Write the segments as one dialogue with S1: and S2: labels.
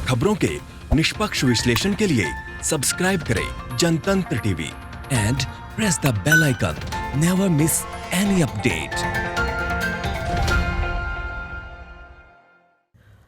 S1: खबरों के निष्पक्ष विश्लेषण के लिए सब्सक्राइब करें Jantantra TV and press the bell icon. Never miss any update.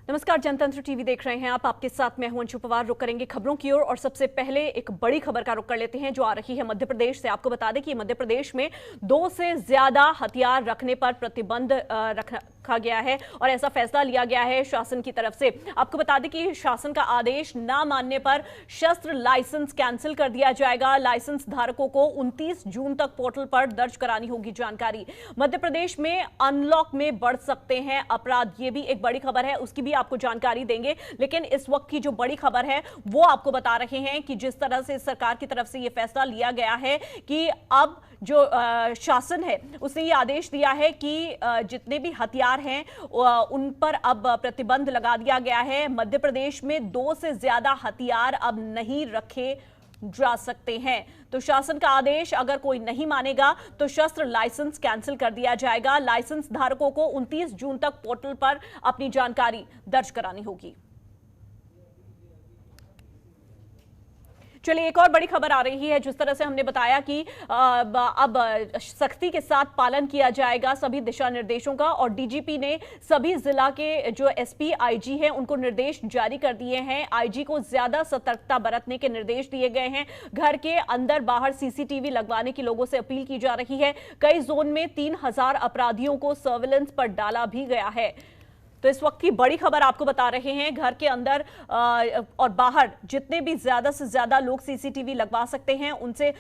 S2: नमस्कार, जनतंत्र टीवी देख रहे हैं आप। आपके साथ मैं हूं अंशु पवार। रुक करेंगे खबरों की ओर और सबसे पहले एक बड़ी खबर का रुख कर लेते हैं जो आ रही है मध्य प्रदेश से। आपको बता दें कि मध्य प्रदेश में 2 से ज्यादा हथियार रखने पर प्रतिबंध रखा गया है और ऐसा फैसला लिया गया है शासन की तरफ से। आपको बता दें कि शासन का आदेश ना मानने पर शस्त्र लाइसेंस कैंसिल कर दिया जाएगा। लाइसेंस धारकों को 29 जून तक पोर्टल पर दर्ज करानी होगी जानकारी। मध्य प्रदेश में अनलॉक में बढ़ सकते हैं अपराध, ये भी एक बड़ी खबर है, उसकी भी आपको जानकारी देंगे। लेकिन इस वक्त की जो बड़ी खबर है वो आपको बता रहे हैं कि जिस तरह से सरकार की तरफ से ये फैसला लिया गया है कि अब जो शासन है उसने ये आदेश दिया है कि जितने भी हथियार हैं उन पर अब प्रतिबंध लगा दिया गया है। मध्य प्रदेश में 2 से ज्यादा हथियार अब नहीं रखे जा सकते हैं। तो शासन का आदेश अगर कोई नहीं मानेगा तो शस्त्र लाइसेंस कैंसिल कर दिया जाएगा। लाइसेंस धारकों को 29 जून तक पोर्टल पर अपनी जानकारी दर्ज करानी होगी। चलिए, एक और बड़ी खबर आ रही है। जिस तरह से हमने बताया कि अब सख्ती के साथ पालन किया जाएगा सभी दिशा निर्देशों का और डीजीपी ने सभी जिला के जो एसपी, आईजी हैं उनको निर्देश जारी कर दिए हैं। आईजी को ज्यादा सतर्कता बरतने के निर्देश दिए गए हैं। घर के अंदर बाहर सीसीटीवी लगवाने की लोगों से अपील की जा रही है। कई जोन में 3000 अपराधियों को सर्विलांस पर डाला भी गया है। तो इस वक्त की बड़ी खबर आपको बता रहे हैं, घर के अंदर और बाहर जितने भी ज्यादा से ज्यादा लोग सीसीटीवी लगवा सकते हैं उनसे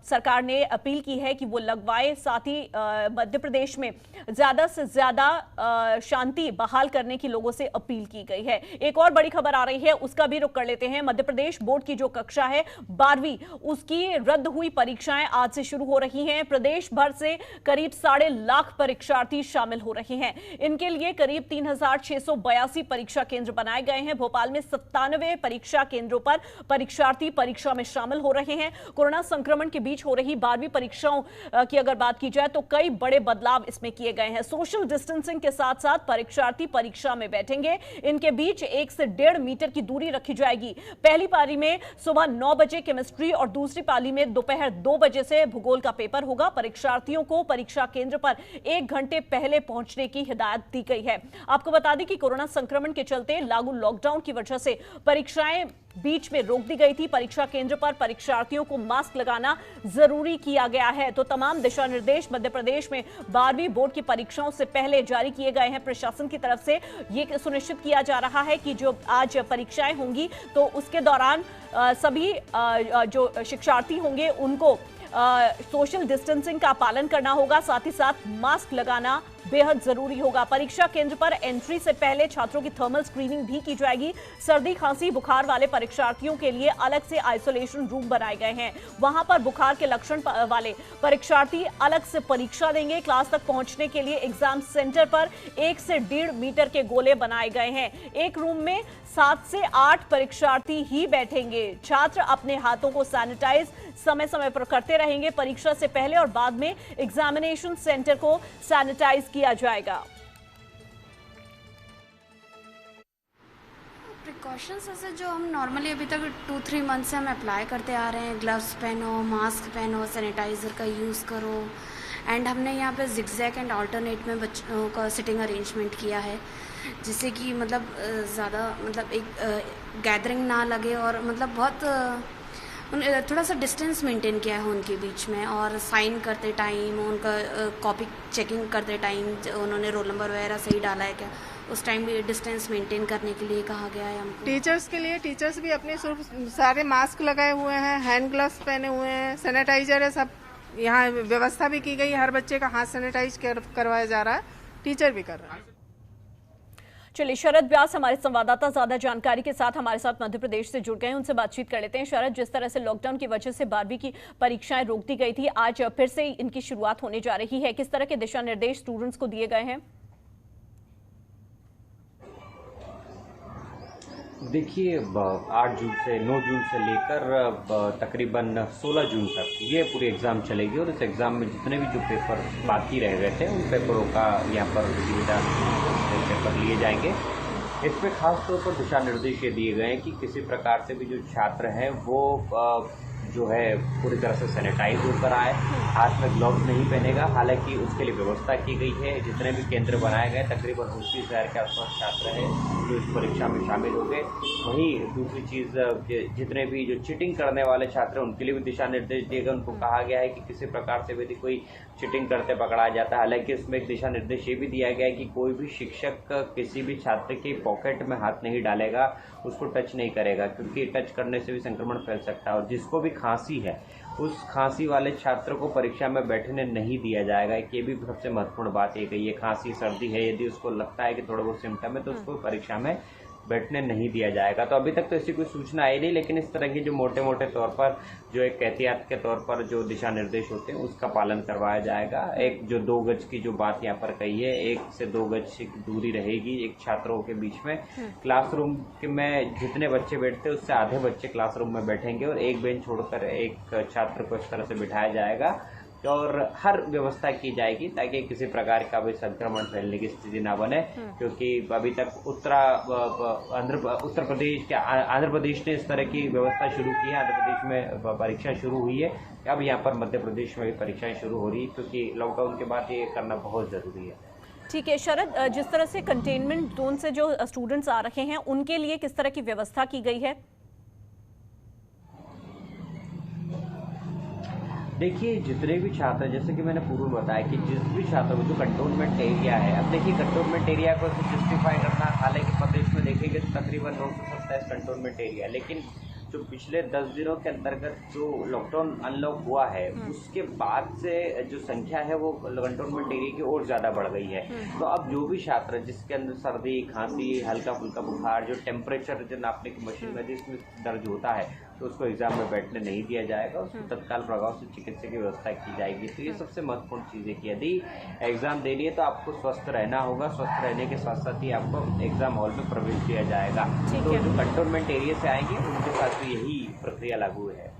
S2: सरकार ने अपील की है कि वो लगवाएं। साथ ही मध्य प्रदेश में ज्यादा से ज्यादा शांति बहाल करने की लोगों से अपील की गई है। एक और बड़ी खबर आ रही है, उसका भी रुख कर लेते हैं। मध्य प्रदेश बोर्ड की जो कक्षा है 12वीं, उसकी रद्द हुई परीक्षाएं आज से शुरू हो रही हैं। प्रदेश भर से करीब 1.5 लाख परीक्षार्थी शामिल हो रहे हैं। इनके लिए करीब 3682 परीक्षा केंद्र बनाए गए हैं। भोपाल में 97 परीक्षा केंद्रों पर परीक्षार्थी परीक्षा में शामिल हो रहे हैं। कोरोना संक्रमण के बीच हो रही 12वीं परीक्षाओं की अगर बात की जाए तो कई बड़े बदलाव इसमें किए गए हैं। सोशल डिस्टेंसिंग के साथ साथ परीक्षार्थी परीक्षा में बैठेंगे। इनके बीच 1 से 1.5 मीटर की दूरी रखी जाएगी। पहली पारी में सुबह 9 बजे केमिस्ट्री और दूसरी पाली में दोपहर 2 बजे से भूगोल का पेपर होगा। परीक्षार्थियों को परीक्षा केंद्र पर 1 घंटे पहले पहुंचने की हिदायत दी गई है। आपको बता दें कि कोरोना संक्रमण के चलते लागू लॉकडाउन की वजह से परीक्षाएं बीच में रोक दी गई थी। परीक्षा केंद्र पर परीक्षार्थियों को मास्क लगाना जरूरी किया गया है। तो तमाम दिशा निर्देश मध्य प्रदेश में 12वीं बोर्ड की परीक्षाओं से पहले जारी किए गए हैं। प्रशासन की तरफ से यह सुनिश्चित किया जा रहा है कि जो आज परीक्षाएं होंगी तो उसके दौरान सभी जो शिक्षार्थी होंगे उनको सोशल डिस्टेंसिंग का पालन करना होगा। साथ ही साथ मास्क लगाना बेहद जरूरी होगा। परीक्षा केंद्र पर एंट्री से पहले छात्रों की थर्मल स्क्रीनिंग भी की जाएगी। सर्दी, खांसी, बुखार वाले परीक्षार्थियों के लिए अलग से आइसोलेशन रूम बनाए गए हैं। वहां पर बुखार के लक्षण वाले परीक्षार्थी अलग से परीक्षा देंगे। क्लास तक पहुंचने के लिए एग्जाम सेंटर पर 1 से 1.5 मीटर के गोले बनाए गए हैं। एक रूम में 7 से 8 परीक्षार्थी ही बैठेंगे। छात्र अपने हाथों को सैनिटाइज समय समय पर करते रहेंगे। परीक्षा से पहले और बाद में एग्जामिनेशन सेंटर को सैनिटाइज किया जाएगा।
S3: प्रिकॉशंस ऐसे जो हम नॉर्मली अभी तक 2-3 मंथ से हम अप्लाई करते आ रहे हैं, ग्लव्स पहनो, मास्क पहनो, सैनिटाइज़र का यूज़ करो। एंड हमने यहाँ पे जिगजैग एंड अल्टरनेट में बच्चों का सिटिंग अरेंजमेंट किया है जिससे कि मतलब ज़्यादा मतलब एक गैदरिंग ना लगे और मतलब बहुत थोड़ा सा डिस्टेंस मेंटेन किया है उनके बीच में। और साइन करते टाइम उनका कॉपी चेकिंग करते टाइम उन्होंने रोल नंबर वगैरह सही डाला है क्या, उस टाइम भी डिस्टेंस मेंटेन करने के लिए कहा गया है हमको।
S4: टीचर्स के लिए टीचर्स भी अपने सारे मास्क लगाए हुए हैं, हैंड ग्लव्स पहने हुए हैं, सैनिटाइजर है, सब यहाँ व्यवस्था भी की गई। हर बच्चे का हाथ सैनिटाइज करवाया जा रहा है, टीचर भी कर रहा है।
S2: चलिए, शरद व्यास हमारे संवाददाता ज्यादा जानकारी के साथ हमारे साथ मध्य प्रदेश से जुड़ गए हैं, उनसे बातचीत कर लेते हैं। शरद, जिस तरह से लॉकडाउन की वजह से 12वीं की परीक्षाएं रोक दी गई थी, आज फिर से इनकी शुरुआत होने जा रही है। किस तरह के दिशा निर्देश स्टूडेंट्स को दिए गए हैं?
S5: देखिए, 8 जून से 9 जून से लेकर तकरीबन 16 जून तक ये पूरी एग्ज़ाम चलेगी और इस एग्ज़ाम में जितने भी जो पेपर बाकी रह गए थे उन पेपरों का यहाँ पर सुविधा पेपर लिए जाएंगे। इसमें खास तौर पर दिशा निर्देश ये दिए गए हैं कि किसी प्रकार से भी जो छात्र हैं वो जो है पूरी तरह से सैनिटाइज होकर आए, हाथ में ग्लव्स नहीं पहनेगा। हालांकि उसके लिए व्यवस्था की गई है। जितने भी केंद्र बनाए गए तकरीबन 29,000 के आसपास छात्र हैं जो इस परीक्षा में शामिल हो गए। वहीं दूसरी चीज़, जितने भी जो चीटिंग करने वाले छात्र हैं उनके लिए भी दिशा निर्देश दिए गए। उनको कहा गया है कि किसी प्रकार से यदि कोई चीटिंग करते पकड़ा जाता है, हालांकि इसमें एक दिशा निर्देश ये भी दिया गया है कि कोई भी शिक्षक किसी भी छात्र के पॉकेट में हाथ नहीं डालेगा, उसको टच नहीं करेगा, क्योंकि टच करने से भी संक्रमण फैल सकता है। और जिसको भी खांसी है उस खांसी वाले छात्र को परीक्षा में बैठने नहीं दिया जाएगा। ये भी सबसे महत्वपूर्ण बात ये कही है। खांसी सर्दी है, यदि उसको लगता है कि थोड़ा बहुत सिम्टम है तो उसको परीक्षा में बैठने नहीं दिया जाएगा। तो अभी तक तो ऐसी कोई सूचना आई नहीं, लेकिन इस तरह की जो मोटे मोटे तौर पर जो एक एहतियात के तौर पर जो दिशा निर्देश होते हैं उसका पालन करवाया जाएगा। एक जो 2 गज की जो बात यहाँ पर कही है, 1 से 2 गज की दूरी रहेगी एक छात्रों के बीच में। क्लासरूम में जितने बच्चे बैठते हैं उससे आधे बच्चे क्लासरूम में बैठेंगे और एक बेंच छोड़कर एक छात्र को इस तरह से बिठाया जाएगा और हर व्यवस्था की जाएगी ताकि किसी प्रकार का भी संक्रमण फैलने की स्थिति ना बने। क्योंकि अभी तक आंध्र प्रदेश ने इस तरह की व्यवस्था शुरू की है। आंध्र प्रदेश में परीक्षा शुरू हुई है, अब यहाँ पर मध्य प्रदेश में भी परीक्षाएं शुरू हो रही है, क्योंकि लॉकडाउन के बाद ये करना बहुत ज़रूरी है।
S2: ठीक है शरद, जिस तरह से कंटेनमेंट जोन से जो स्टूडेंट्स आ रहे हैं उनके लिए किस तरह की व्यवस्था की गई है?
S5: देखिए, जितने भी छात्र, जैसे कि मैंने पूर्व बताया कि जिस भी छात्र को जो कंटोनमेंट एरिया है, अब देखिए कंटोनमेंट एरिया को जस्टिफाई करना, हालांकि प्रदेश में देखेंगे तो तकरीबन 927 कंटोनमेंट एरिया, लेकिन जो पिछले 10 दिनों के अंतर्गत जो लॉकडाउन अनलॉक हुआ है उसके बाद से जो संख्या है वो कंटोनमेंट एरिया की और ज़्यादा बढ़ गई है। तो अब जो भी छात्र जिसके अंदर सर्दी, खांसी, हल्का फुल्का बुखार, जो टेम्परेचर जो नापने की मशीन में जिसमें दर्ज होता है, तो उसको एग्जाम में बैठने नहीं दिया जाएगा, उसको तत्काल प्रभाव से चिकित्सा की व्यवस्था की जाएगी। तो ये सबसे महत्वपूर्ण चीज़ है कि यदि एग्जाम देनी है तो आपको स्वस्थ रहना होगा, स्वस्थ रहने के साथ साथ ही आपको एग्जाम हॉल में प्रवेश दिया जाएगा। तो जो कंटोनमेंट एरिया से आएंगे उनके साथ भी यही प्रक्रिया लागू है।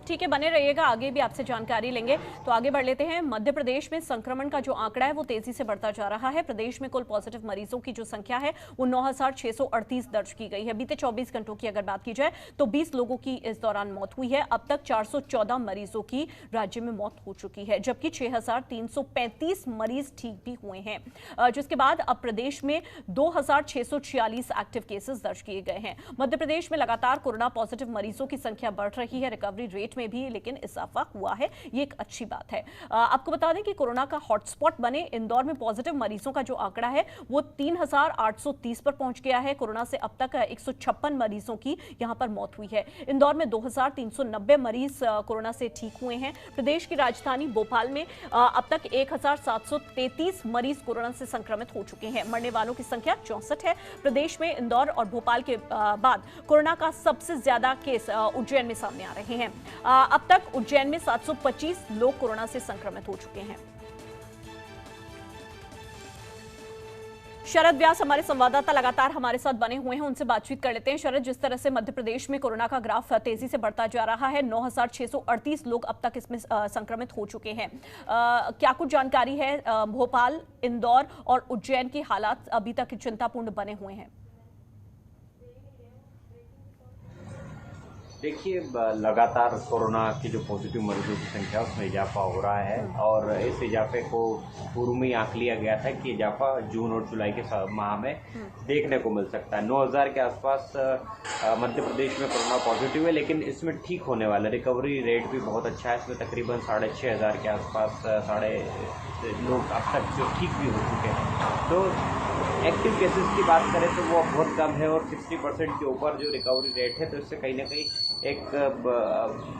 S2: ठीक है, बने रहिएगा, आगे भी आपसे जानकारी लेंगे। तो आगे बढ़ लेते हैं। मध्य प्रदेश में संक्रमण का जो आंकड़ा है वो तेजी से बढ़ता जा रहा है। प्रदेश में कुल पॉजिटिव मरीजों की जो संख्या है वो 9,638 दर्ज की गई है। बीते 24 घंटों की अगर बात की जाए तो 20 लोगों की इस दौरान मौत हुई है। अब तक 414 मरीजों की राज्य में मौत हो चुकी है, जबकि 6,335 मरीज ठीक भी हुए हैं, जिसके बाद अब प्रदेश में 2,646 एक्टिव केसेस दर्ज किए गए हैं। मध्य प्रदेश में लगातार कोरोना पॉजिटिव मरीजों की संख्या बढ़ रही है, रिकवरी रेट में भी, लेकिन इजाफा हुआ है, ये एक अच्छी बात है। आपको बता दें कि कोरोना का हॉटस्पॉट बने इंदौर में पॉजिटिव मरीजों का जो आंकड़ा है वो 3,830 पर पहुंच गया है। कोरोना से अब तक 156 मरीजों की यहां पर मौत हुई है। इंदौर में 2,390 मरीज कोरोना से ठीक हुए हैं। प्रदेश की राजधानी भोपाल में अब तक 1,733 मरीज कोरोना से संक्रमित हो चुके हैं। मरने वालों की संख्या 64 है। प्रदेश में इंदौर और भोपाल के बाद कोरोना का सबसे ज्यादा केस उज्जैन में सामने आ रहे हैं। अब तक उज्जैन में 725 लोग कोरोना से संक्रमित हो चुके हैं। शरद व्यास हमारे संवाददाता लगातार हमारे साथ बने हुए हैं, उनसे बातचीत कर लेते हैं। शरद, जिस तरह से मध्य प्रदेश में कोरोना का ग्राफ तेजी से बढ़ता जा रहा है, 9,638 लोग अब तक इसमें संक्रमित हो चुके हैं, क्या कुछ जानकारी है? भोपाल, इंदौर और उज्जैन के हालात अभी तक चिंतापूर्ण बने हुए हैं।
S5: देखिए, लगातार कोरोना की जो पॉजिटिव मरीजों की संख्या उसमें इजाफा हो रहा है और इस इजाफे को पूर्व में आंक लिया गया था कि इजाफा जून और जुलाई के माह में देखने को मिल सकता है। 9,000 के आसपास मध्य प्रदेश में कोरोना पॉजिटिव है, लेकिन इसमें ठीक होने वाला रिकवरी रेट भी बहुत अच्छा है। इसमें तकरीबन 6,500 के आसपास लोग अब तक जो ठीक भी हो चुके हैं। तो एक्टिव केसेस की बात करें तो वो बहुत कम है और 60% के ऊपर जो रिकवरी रेट है, तो इससे कहीं ना कहीं एक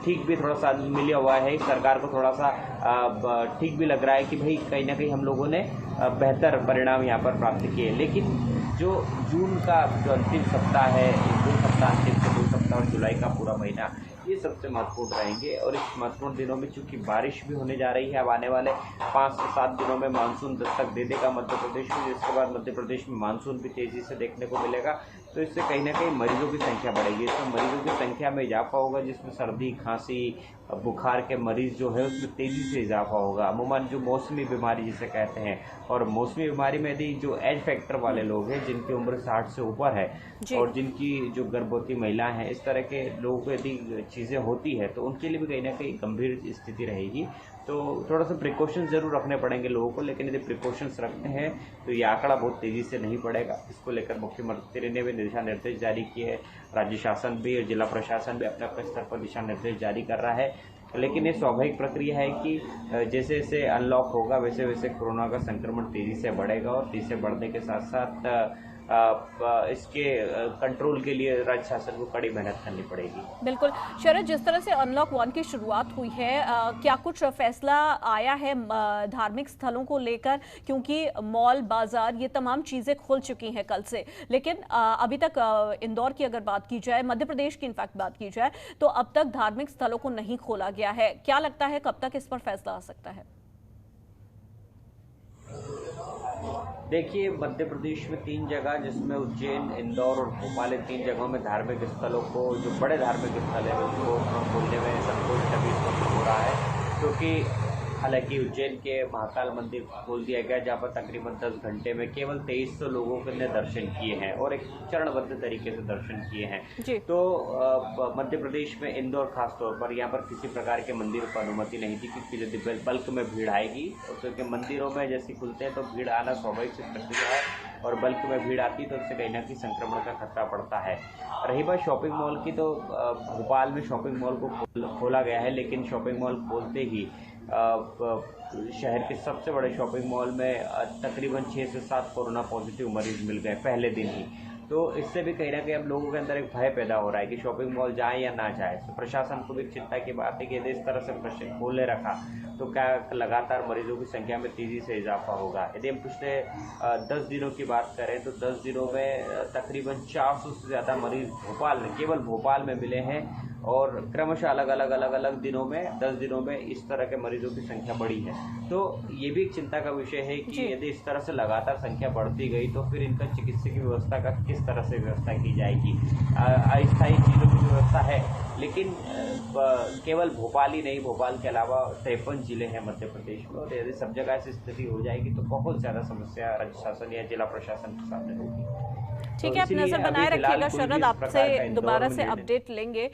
S5: ठीक भी थोड़ा सा मिला हुआ है। सरकार को थोड़ा सा ठीक भी लग रहा है कि भाई कहीं ना कहीं हम लोगों ने बेहतर परिणाम यहाँ पर प्राप्त किए। लेकिन जो जून का जो अंतिम सप्ताह है, 2 सप्ताह अंतिम से 2 सप्ताह और जुलाई का पूरा महीना, ये सबसे महत्वपूर्ण रहेंगे। और इस महत्वपूर्ण दिनों में चूंकि बारिश भी होने जा रही है, अब आने वाले 5 से 7 दिनों में मानसून दस्तक दे देगा मध्य प्रदेश में, जिसके बाद मध्य प्रदेश में मानसून भी तेज़ी से देखने को मिलेगा। तो इससे कहीं ना कहीं मरीजों की संख्या बढ़ेगी। इसमें मरीजों की संख्या में इजाफा होगा, जिसमें सर्दी, खांसी, बुखार के मरीज जो है उसमें तेज़ी से इजाफा होगा। अमूमन जो मौसमी बीमारी जिसे कहते हैं, और मौसमी बीमारी में यदि जो एज फैक्टर वाले लोग हैं जिनकी उम्र 60 से ऊपर है और जिनकी जो गर्भवती महिलाएं हैं, इस तरह के लोगों को यदि चीज़ें होती है तो उनके लिए भी कहीं ना कहीं गंभीर स्थिति रहेगी। तो थोड़ा सा प्रिकॉशंस ज़रूर रखने पड़ेंगे लोगों को, लेकिन यदि प्रिकॉशंस रखते हैं तो ये आंकड़ा बहुत तेज़ी से नहीं बढ़ेगा। इसको लेकर मुख्यमंत्री ने भी दिशा निर्देश जारी किए हैं, राज्य शासन भी और जिला प्रशासन भी अपने अपने स्तर पर दिशा निर्देश जारी कर रहा है। लेकिन ये स्वाभाविक प्रक्रिया है कि जैसे जैसे अनलॉक होगा वैसे वैसे कोरोना का संक्रमण तेज़ी से बढ़ेगा, और तेज़ी से बढ़ने के साथ साथ इसके कंट्रोल के लिए राज्य शासन को कड़ी मेहनत करनी पड़ेगी।
S2: बिल्कुल शरद, जिस तरह से अनलॉक 1 की शुरुआत हुई है, क्या कुछ फैसला आया है धार्मिक स्थलों को लेकर? क्योंकि मॉल, बाजार, ये तमाम चीज़ें खुल चुकी हैं कल से, लेकिन अभी तक इंदौर की अगर बात की जाए, मध्य प्रदेश की इनफैक्ट बात की जाए, तो अब तक धार्मिक स्थलों को नहीं खोला गया है। क्या लगता है कब तक इस पर फैसला आ सकता है?
S5: देखिए, मध्य प्रदेश में 3 जगह, जिसमें उज्जैन, इंदौर और भोपाल, इन 3 जगहों में धार्मिक स्थलों को, जो बड़े धार्मिक स्थल है उनको खोलने में संतोष अभी इस वक्त हो रहा है। क्योंकि हालांकि उज्जैन के महाकाल मंदिर खोल दिया गया, जहाँ पर तकरीबन 10 घंटे में केवल 2300 लोगों ने दर्शन किए हैं और एक चरणबद्ध तरीके से दर्शन किए हैं। तो मध्य प्रदेश में इंदौर खास तौर पर, यहाँ पर किसी प्रकार के मंदिरों को अनुमति नहीं थी, क्योंकि यदि बल्क में भीड़ आएगी, क्योंकि मंदिरों में जैसे खुलते हैं तो भीड़ आना स्वाभाविक सी प्रक्रिया है, और बल्क में भीड़ आती है तो उससे कहीं ना कहीं संक्रमण का खतरा पड़ता है। रही बात शॉपिंग मॉल की, तो भोपाल में शॉपिंग मॉल को खोला गया है, लेकिन शॉपिंग मॉल खोलते ही शहर के सबसे बड़े शॉपिंग मॉल में तकरीबन 6 से 7 कोरोना पॉजिटिव मरीज मिल गए पहले दिन ही। तो इससे भी कहीं ना कहीं अब लोगों के अंदर एक भय पैदा हो रहा है कि शॉपिंग मॉल जाए या ना जाए। तो प्रशासन को भी चिंता की बात है कि यदि इस तरह से खोले रखा तो क्या लगातार मरीजों की संख्या में तेज़ी से इजाफा होगा। यदि हम पिछले 10 दिनों की बात करें तो 10 दिनों में तकरीबन 400 से ज़्यादा मरीज केवल भोपाल में मिले हैं, और क्रमशः अलग अलग दिनों में 10 दिनों में इस तरह के मरीजों की संख्या बढ़ी है। तो ये भी एक चिंता का विषय है कि यदि इस तरह से लगातार संख्या बढ़ती गई तो फिर इनका चिकित्सकीय व्यवस्था का किस तरह से व्यवस्था की जाएगी। अस्थायी चीज़ों की व्यवस्था है, लेकिन केवल भोपाल ही नहीं, भोपाल के अलावा 53 जिले हैं मध्य प्रदेश में, और यदि सब जगह ऐसी स्थिति हो जाएगी तो बहुत ज़्यादा समस्या राज्य शासन या जिला प्रशासन के सामने होगी।
S2: ठीक है, आप नजर बनाए रखिएगा शरद, आपसे दोबारा से अपडेट लेंगे।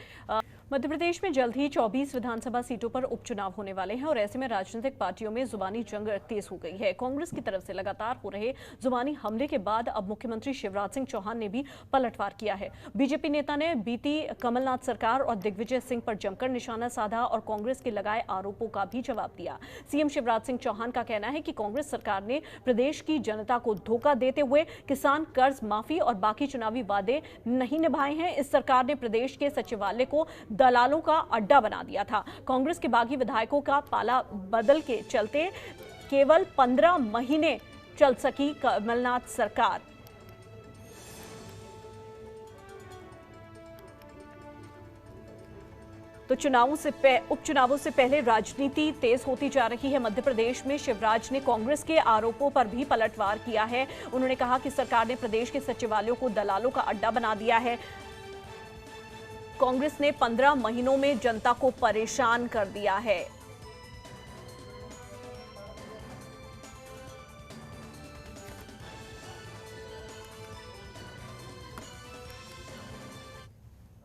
S2: मध्य प्रदेश में जल्द ही 24 विधानसभा सीटों पर उपचुनाव होने वाले हैं, और ऐसे में राजनीतिक पार्टियों में जुबानी जंग तेज हो गई है। कांग्रेस की तरफ से लगातार हो रहे जुबानी हमले के बाद अब मुख्यमंत्री शिवराज सिंह चौहान ने भी पलटवार किया है। बीजेपी नेता ने बीती कमलनाथ सरकार और दिग्विजय सिंह पर जमकर निशाना साधा और कांग्रेस के लगाए आरोपों का भी जवाब दिया। सीएम शिवराज सिंह चौहान का कहना है कि कांग्रेस सरकार ने प्रदेश की जनता को धोखा देते हुए किसान कर्ज माफी और बाकी चुनावी वादे नहीं निभाए हैं। इस सरकार ने प्रदेश के सचिवालय को दलालों का अड्डा बना दिया था। कांग्रेस के बागी विधायकों का पाला बदल के चलते केवल 15 महीने चल सकी कमलनाथ सरकार। तो उपचुनावों से पहले राजनीति तेज होती जा रही है मध्य प्रदेश में। शिवराज ने कांग्रेस के आरोपों पर भी पलटवार किया है। उन्होंने कहा कि सरकार ने प्रदेश के सचिवालयों को दलालों का अड्डा बना दिया है। कांग्रेस ने 15 महीनों में जनता को परेशान कर दिया है।